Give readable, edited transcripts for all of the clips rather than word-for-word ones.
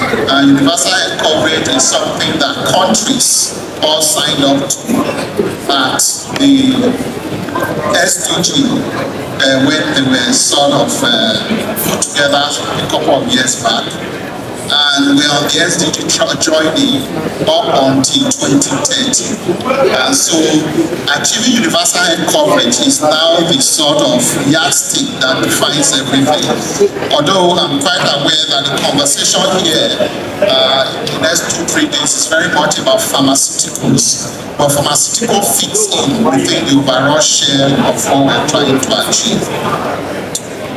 Universal health coverage is something that countries all signed up to at the SDG when they were sort of put together a couple of years back. And we are on the SDG journey up until 2030. And so achieving universal health coverage is now the sort of yardstick that defines everything. Although I'm quite aware that the conversation here in the next 2-3 days is very much about pharmaceuticals. But pharmaceutical fits in within the overall share of what we're trying to achieve.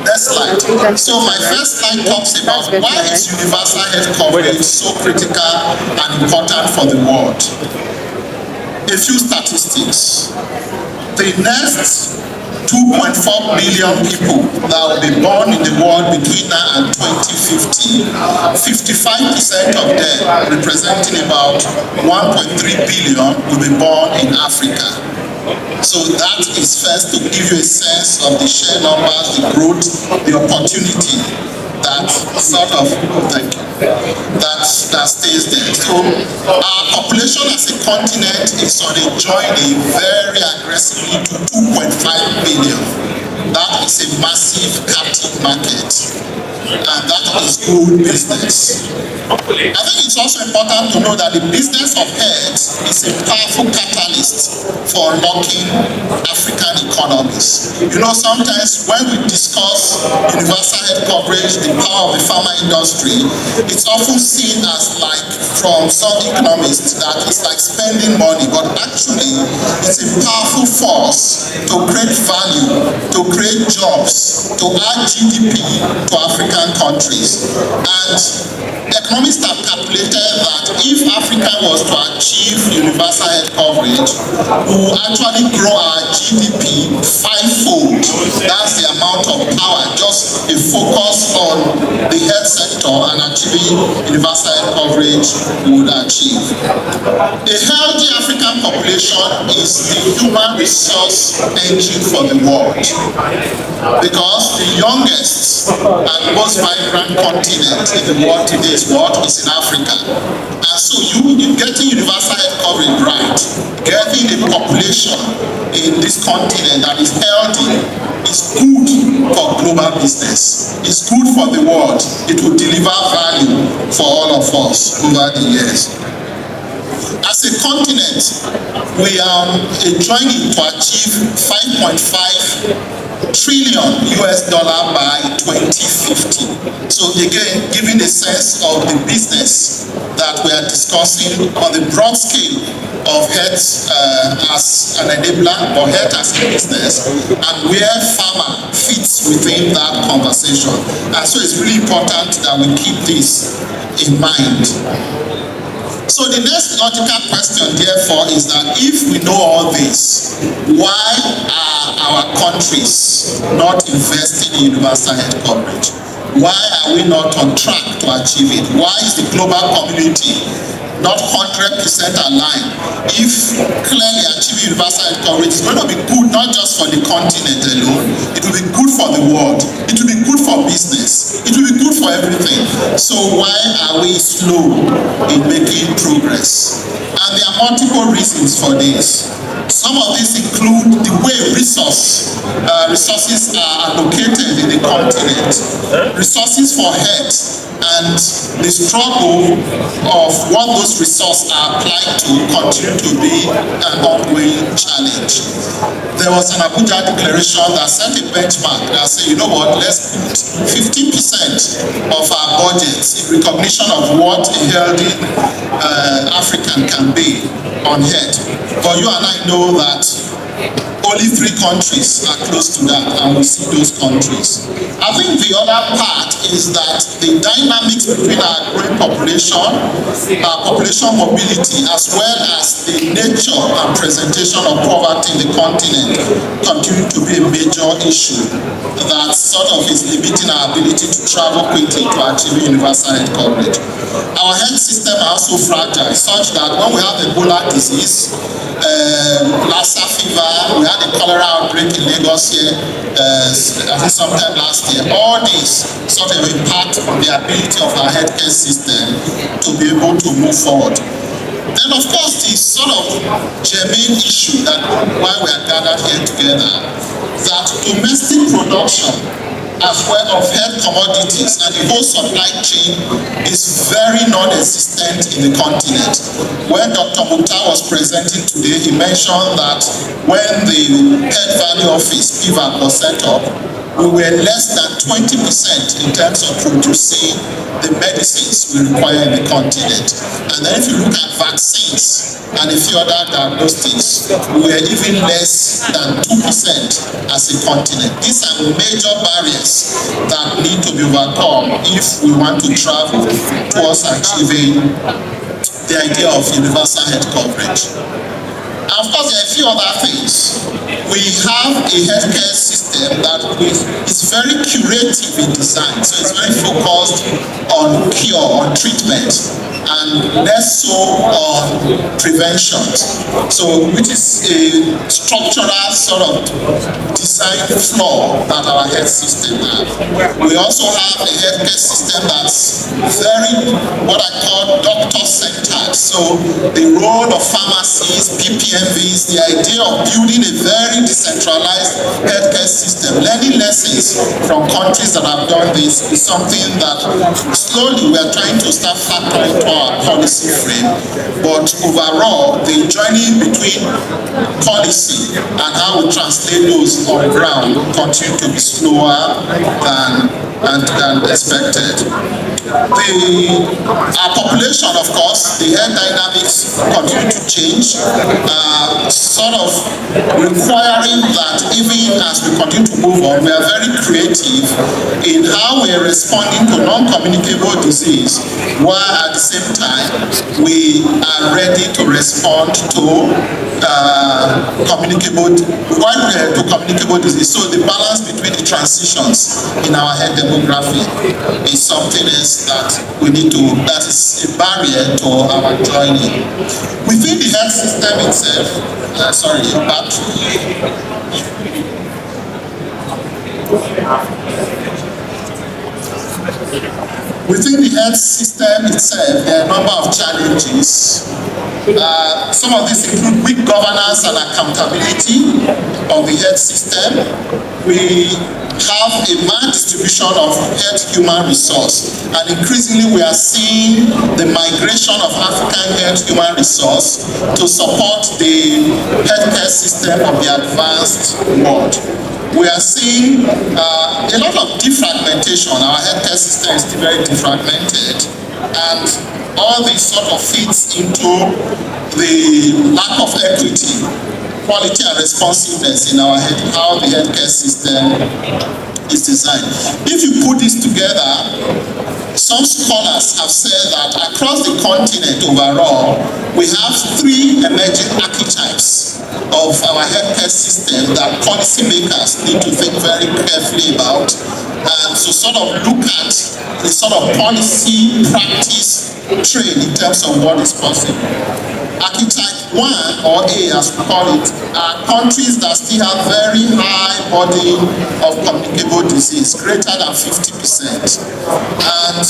Next slide. So my first slide talks about why is universal health coverage so critical and important for the world. A few statistics. The next 2.4 billion people that will be born in the world between now and 2050, 55% of them, representing about 1.3 billion, will be born in Africa. So that is first to give you a sense of the sheer numbers, the growth, the opportunity that sort of that stays there. So our population as a continent is on a journey very aggressively to 2.5 billion. That is a massive captive market, and that is good business. I think it's also important to know that the business of health is a powerful catalyst for unlocking African economies. You know, sometimes when we discuss universal health coverage, the power of the pharma industry, it's often seen as like, from some economists, that it's like spending money, but actually it's a powerful force to create value, to create jobs, to add GDP to African countries. And economists have calculated that if Africa was to achieve universal health coverage, we will actually grow our GDP 5-fold. That's the amount of power just a focus on the health sector and achieving universal health coverage would achieve. A healthy African population is the human resource engine for the world, because the youngest and most vibrant continent in the world today is what? Is in Africa. And so you getting universal health coverage right, getting a population in this continent that is healthy, is good for global business. It's good for the world. It will deliver value for all of us over the years. As a continent, we are on a journey to achieve $5.5 trillion by 2050. So again, giving a sense of the business that we are discussing on the broad scale of health as an enabler or health as a business, and where pharma fits within that conversation. And so it's really important that we keep this in mind. So the next logical question, therefore, is that if we know all this, why are our countries not investing in universal health coverage? Why are we not on track to achieve it? Why is the global community not 100% aligned? If clearly achieving universal health coverage is going to be good not just for the continent alone, it will be good for the world, it will be good for business, it will be good for everything. So why are we slow in making progress? And there are multiple reasons for this. Some of these include the way resources are allocated in the continent, resources for health, and the struggle of what those resources are applied to continue to be an ongoing challenge. There was an Abuja declaration that set a benchmark that said, you know what, let's put 15% of our budgets in recognition of what a healthy African can be on health. But you and I know that only 3 countries are close to that, and we see those countries. I think the other part is that the dynamics between our growing population, our population mobility, as well as the nature and presentation of poverty in the continent continue to be a major issue that sort of is limiting our ability to travel quickly to achieve universal health coverage. Our health system are also fragile, such that when we have Ebola disease, Lassa fever, we had had a cholera outbreak in Lagos here, I think sometime last year. All these sort of impact on the ability of our healthcare system to be able to move forward. Then, of course, the sort of germane issue that why we are gathered here together, that domestic production as well of health commodities and the whole supply chain is very non-existent in the continent. When Dr. Mukhtar was presenting today, he mentioned that when the Health Value Office, PVAC, was set up, we were less than 20% in terms of producing the medicines we require in the continent. And then if you look at vaccines and a few other diagnostics, we were even less than 2% as a continent. These are major barriers that need to be overcome if we want to travel towards achieving the idea of universal health coverage. And of course, there are a few other things. We have a healthcare system that is very curative in design, so it's very focused on cure, on treatment, and less so on prevention. So, which is a structural sort of design flaw that our health system has. We also have a healthcare system that's very, what I call doctor-centered. So, the role of pharmacies, PPMVs, the idea of building a very decentralized healthcare system, learning lessons from countries that have done this is something that slowly we are trying to start factoring into our policy frame. But overall, the journey between policy and how we translate those on ground continue to be slower than expected. Our population, of course, the health dynamics continue to change, sort of requiring that even as we continue to move on, we are very creative in how we are responding to non-communicable disease, while at the same time we are ready to respond to communicable disease. So the balance between the transitions in our health demography is something else that we need to, that is a barrier to our joining. Within the health system itself, within the health system itself, there are a number of challenges. Some of these include weak governance and accountability of the health system. We have a maldistribution of health human resource, and increasingly we are seeing the migration of African health human resource to support the healthcare system of the advanced world. We are seeing a lot of defragmentation. Our healthcare system is still very defragmented, and all this sort of fits into the lack of equity, quality and responsiveness in our how the healthcare system is designed. If you put this together, some scholars have said that across the continent overall, we have three emerging archetypes of our healthcare system that policymakers need to think very carefully about, and to sort of look at the sort of policy practice train in terms of what is possible. Archetype 1, or A as we call it, are countries that still have very high burden of communicable disease, greater than 50%. And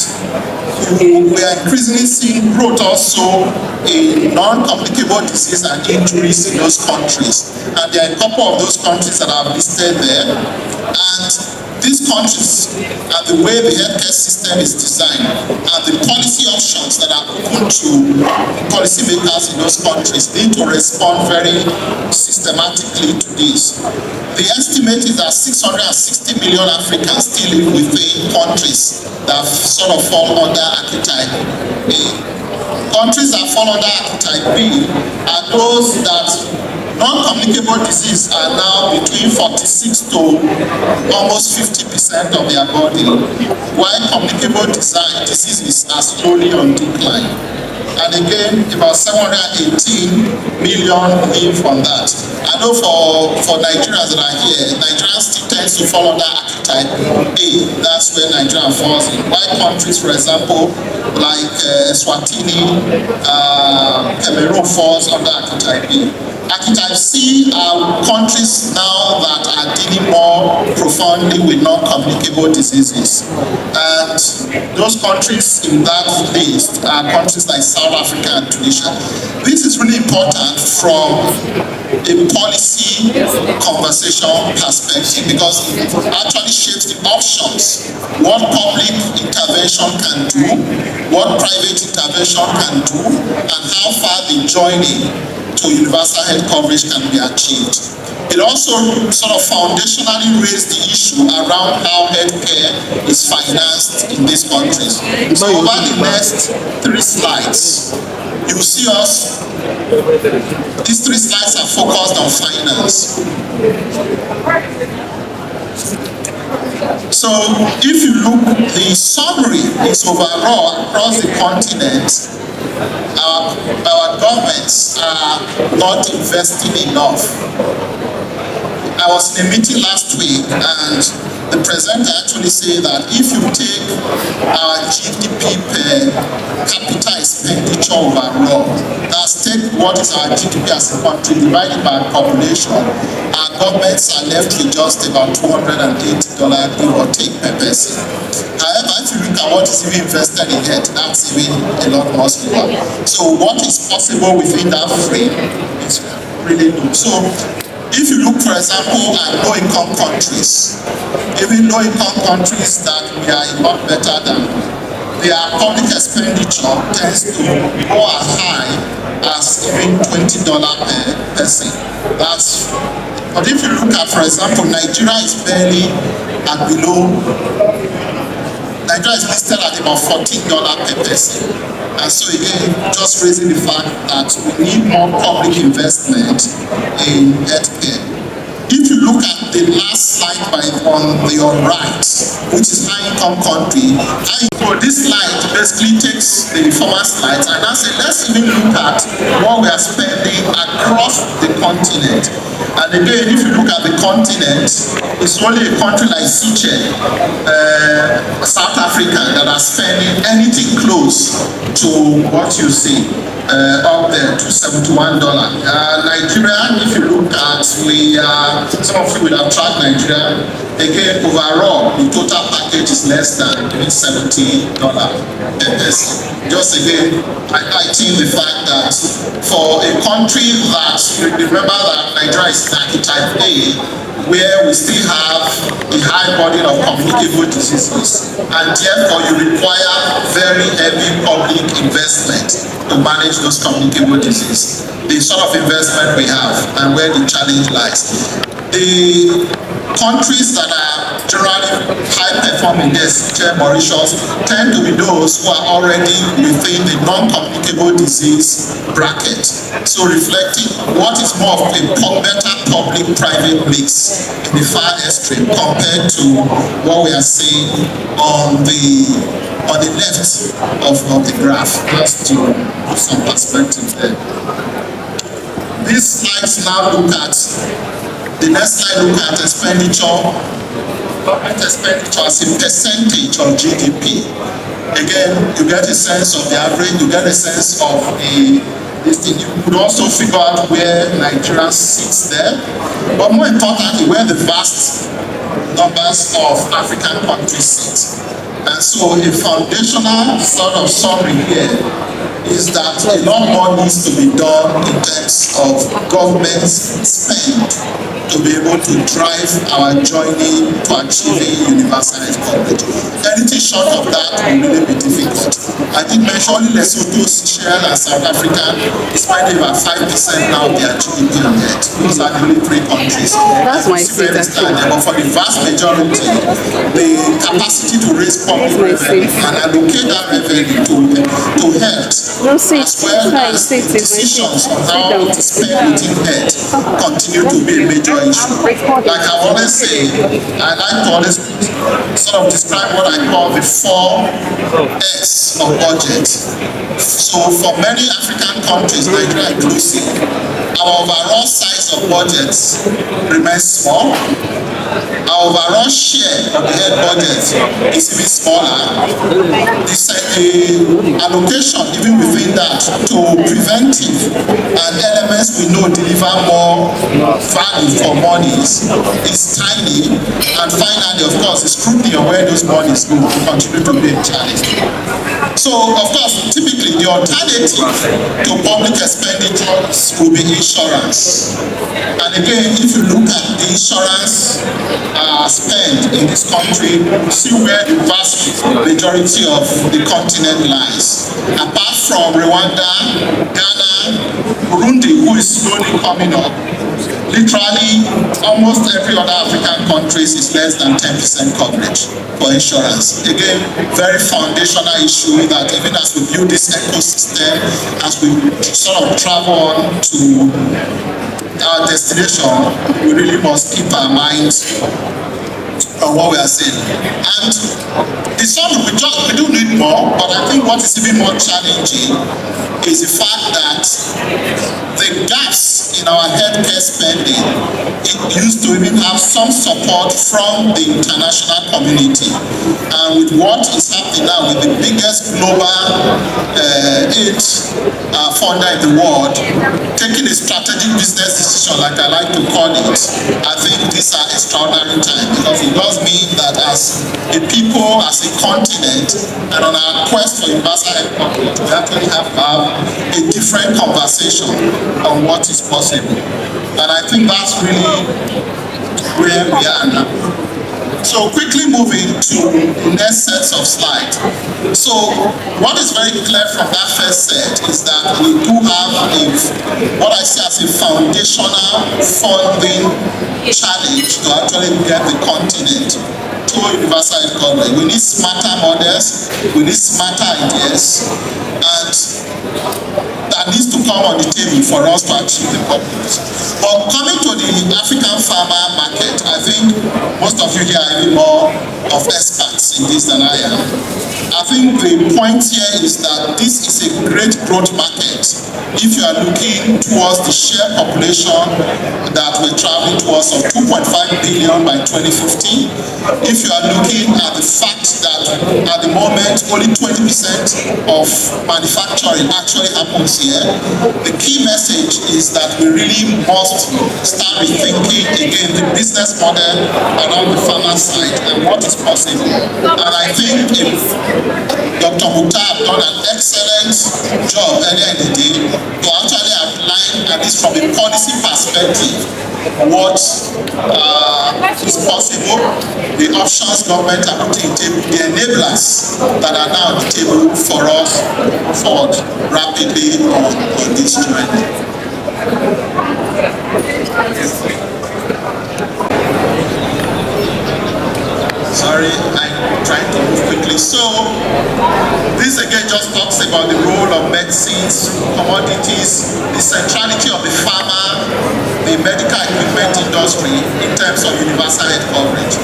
we are increasingly seeing growth also in non-communicable disease and injuries in those countries. And there are a couple of those countries that are listed there. And these countries, and the way the healthcare system is designed, and the policy options that are open to policymakers in those countries need to respond very systematically to this. The estimate is that 660 million Africans still live within countries that sort of fall under archetype A. Countries that fall under archetype B are those that non-communicable disease are now between 46 to almost 50% of their body, while communicable diseases are slowly on decline. And again, about 718 million live from that. I know for Nigerians that are here, Nigerians still tends to fall under archetype A. That's where Nigeria falls in. While countries, for example, like Swatini, Cameroon falls under archetype B. Archetype C are countries now that are dealing more profoundly with non-communicable diseases. And those countries in that list are countries like South Africa and Tunisia. This is really important from a policy conversation perspective because it actually shapes the options, what public intervention can do, what private intervention can do, and how far the journey to universal health coverage can be achieved. It also sort of foundationally raised the issue around how healthcare is financed in these countries. So over the next 3 slides, you will see us, these 3 slides are focused on finance. So if you look, the summary is overall across the continent, our governments are not investing enough. I was in a meeting last week and the presenter actually said that if you take our GDP per capita expenditure overall, that's take what is our GDP as a country divided by population, our governments are left with just about $280 give or take per person. However, if you look at what is even invested in health, that's even a lot more smaller. So what is possible within that frame is really low. So if you look, for example, at low-income countries, even low-income countries that we are a lot better than, their public expenditure tends to go as high as even $20 per person. But if you look at, for example, Nigeria is barely at below, Nigeria is listed at about $14 per person. And so again, just raising the fact that we need more public investment in healthcare. If you look at the last slide on your right, which is high-income country, so this slide basically takes the former slides and I say, let's even look at what we are spending across the continent. And again, if you look at the continent, it's only a country like Seychelles, South Africa, that are spending anything close to what you see up there, to $71. Nigeria, if you look at, some of you will have tried Nigeria. Again, overall, the total package is less than $70 per person. Just again, highlighting the fact that for a country that, remember that Nigeria is archetype A, where we still have a high burden of communicable diseases, and therefore you require very heavy public investment to manage those communicable diseases. The sort of investment we have and where the challenge lies. The countries that are generally high-performing, Mauritius, tend to be those who are already within the non-communicable disease bracket. So reflecting what is more of a better public-private mix in the far extreme compared to what we are seeing on the left of the graph, just to put some perspective there. These slides now look at, the next slide look at government expenditure as a percentage of GDP. Again, you get a sense of the average, you get a sense of this thing. You could also figure out where Nigeria sits there, but more importantly, where the vast numbers of African countries sit. And so a foundational sort of summary here is that a lot more needs to be done in terms of government spend to be able to drive our journey to achieving universal health coverage. Anything short of that will really be difficult. I did mention only Lesotho, Seychelles, and South Africa is spending about 5% now of their GDP on health. Those are the only 3 countries. That's my state actually. But for the vast majority, the capacity to raise public revenue and allocate that revenue to health, as well as decisions on how to spend within health, continue to be a major issue. Like I always say, I like to always sort of describe what I call the 4 S of budget. So for many African countries, Nigeria inclusive, our overall size of budgets remains small. Our overall share of the health budget is even smaller. The allocation contribution even within that to preventive and elements we know deliver more value for monies is tiny. And finally, of course, the scrutiny of where those monies go continue to be a challenge. So, of course, typically the alternative to public expenditures will be insurance. And again, if you look at the insurance spend in this country, you see where the vast majority of the continent lies. Apart from Rwanda, Ghana, Burundi, who is slowly coming up, literally almost every other African country is less than 10% coverage for insurance. Again, very foundational issue that even as we build this ecosystem, as we sort of travel on to our destination, we really must keep our minds on what we are saying. And the summary, we do need more, but I think what is even more challenging is the fact that the gaps in our healthcare spending, it used to even have some support from the international community. And with what is happening now with the biggest global aid funder in the world, taking a strategic business decision, like I like to call it, I think these are extraordinary times, because it does mean that as a people, as a continent, and on our quest for universal health coverage, we actually have to have a different conversation on what is possible. And I think that's really where we are now. So quickly moving to the next sets of slides. So what is very clear from that first set is that we do have what I see as a foundational funding challenge to actually get the continent to universal health coverage. We need smarter models, we need smarter ideas, and that needs to come on the table for us to achieve the purpose. But coming to the African farmer market, I think most of you here are even more of experts in this than I am. I think the point here is that this is a great growth market if you are looking towards the share population that we're traveling towards of 2.5 billion by 2050. If you are looking at the fact that at the moment only 20% of manufacturing actually happens here, the key message is that we really must start rethinking again the business model around the farmer side and what is possible. And I think if Dr. Mukhtar have done an excellent job earlier in the day to actually outline, at least from a policy perspective, what is possible, the options government are putting on the table, the enablers that are now on the table for us forward rapidly on this journey. Sorry, I'm trying to move quickly. So, this again just talks about the role of medicines, commodities, the centrality of the farmer, the medical equipment industry in terms of universal health coverage.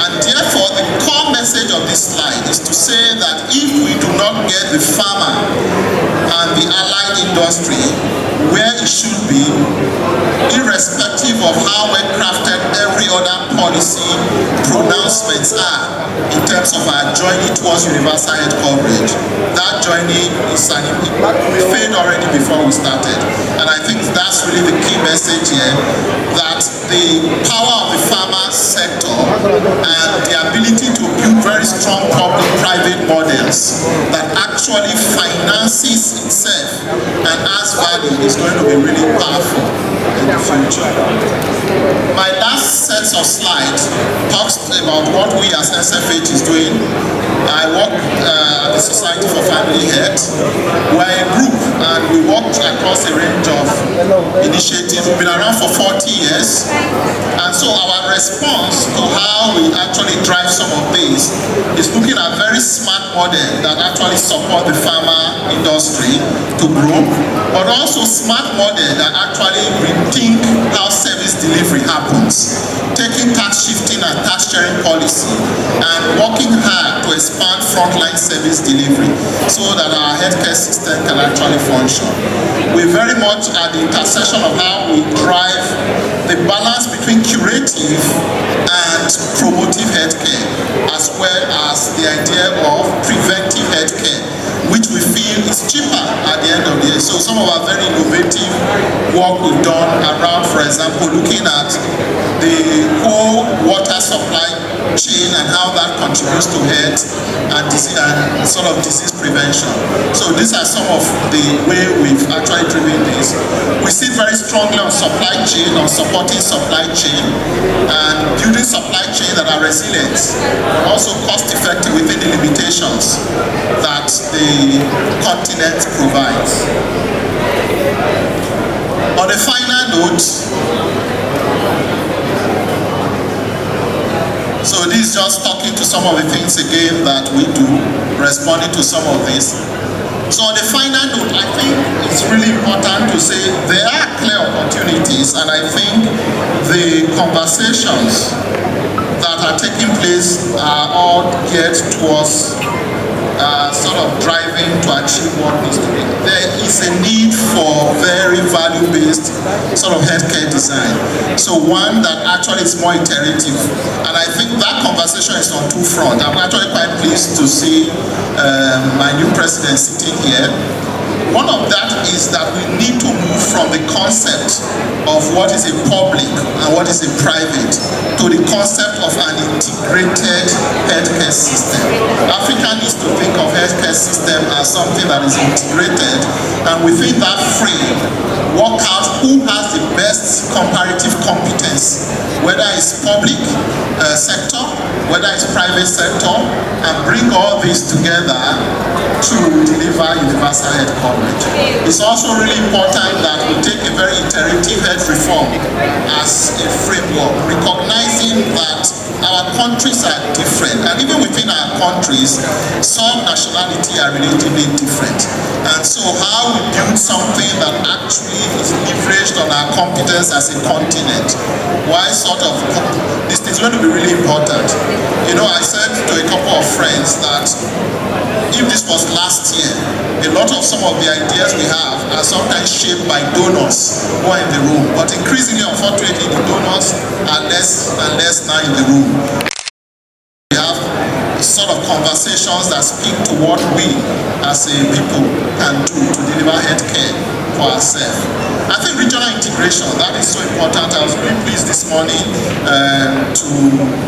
And therefore, the core message of this slide is to say that if we do not get the farmer and the allied industry where it should be, irrespective of how well crafted every other policy pronouncements are in terms of our journey towards universal health coverage, that journey is we failed already before we started. And I think that's really the key message here, that the power of the farmer sector and the ability to build very strong public-private models that actually finances itself and adds value is going to be really powerful in the future. My last set of slides talks about what we as SFH is doing. I work at the Society for Family Health. We're a group and we work across a range of initiatives. We've been around for 40 years. And so our response to how we actually drive some of these is looking at very smart models that actually support the farmer industry to grow, but also smart models that actually rethink how service delivery happens, taking tax shifting and tax sharing policy and working hard to expand frontline service delivery so that our healthcare system can actually function. We're very much at the intersection of how we drive the balance between curative and promotive healthcare, as well as the idea of preventive healthcare, which we feel is cheaper place. So some of our very innovative work we've done around, for example, looking at the whole water supply chain and how that contributes to health and disease, and sort of disease prevention. So these are some of the way we've actually driven this. We see very strongly on supply chain, on supporting supply chain and building supply chain that are resilient, but also cost effective within the limitations that the continent provides. On a final note, so this is just talking to some of the things again that we do, responding to some of this. So on the final note, I think it's really important to say there are clear opportunities, and I think the conversations that are taking place are all geared towards sort of driving to achieve what needs to be. There is a need for very value-based sort of healthcare design. So one that actually is more iterative. And I think that conversation is on two fronts. I'm actually quite pleased to see my new president sitting here. One of that is that we need to move from the concept of what is a public and what is a private to the concept of an integrated healthcare system. Africa needs to think of healthcare system as something that is integrated, and within that frame, work out who has the best comparative competence, whether it's public sector, whether it's private sector, and bring all this together to deliver universal health coverage. It's also really important that we take a very iterative health reform as a framework, recognizing that our countries are different, and even within our countries, some nationality are relatively different. And so how we build something that actually is leveraged on our competence as a continent, why sort of, this is going to be really important. You know, I said to a couple of friends that if this was last year, a lot of some of the ideas we have are sometimes shaped by donors who are in the room. But increasingly, unfortunately, the donors are less and less now in the room. We have sort of conversations that speak to what we as a people can do to deliver healthcare for ourselves. I think regional integration, that is so important. I was really pleased this morning to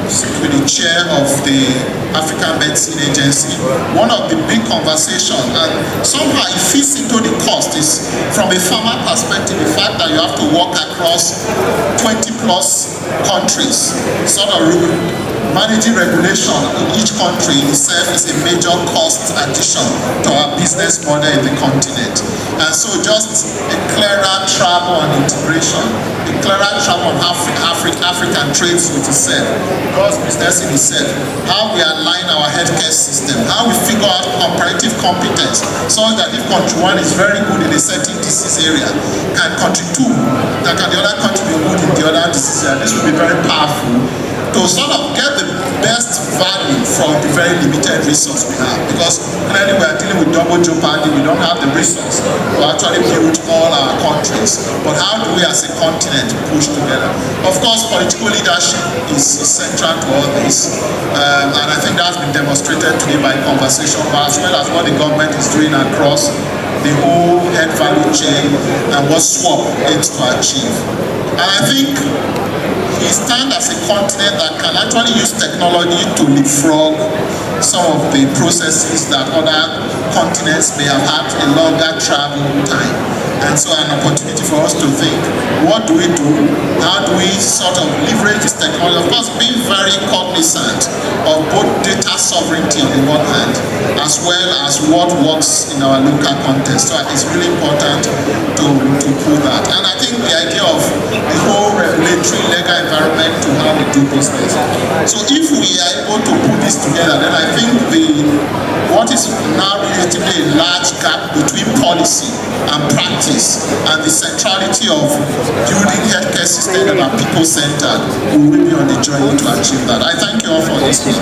sit with the chair of the African Medicine Agency. One of the big conversations, and somehow it fits into the cost, is from a farmer perspective, the fact that you have to walk across 20 plus countries, sort of managing regulation in each country itself is a major cost addition to our business model in the continent. And so just a clearer travel and integration, a clearer travel on how African trades with itself, does business in itself, how we align our healthcare system, how we figure out comparative competence, so that if country one is very good in a certain disease area, can country two, that can the other country be good in the other disease area. This will be very powerful to sort of get the best value from the very limited resource we have, because clearly we are dealing with double jeopardy. We don't have the resource to actually build all our countries, but how do we as a continent push together? Of course, political leadership is central to all this, and I think that's been demonstrated today by conversation, but as well as what the government is doing across the whole health value chain and what SWAP aims to achieve. And I think we stand as a continent that can actually use technology to leapfrog some of the processes that other continents may have had a longer travel time. And so an opportunity for us to think, what do we do? How do we sort of leverage this technology? Of course, being very cognizant of both data sovereignty on the one hand, as well as what works in our local context. So it's really important to pull that. And I think the idea of the whole regulatory legal environment to how we do business. So if we are able to put this together, then I think what is now relatively a large gap between policy and practice and the centrality of building healthcare systems that are people-centered, we will be on the journey to achieve that. I thank you all for listening.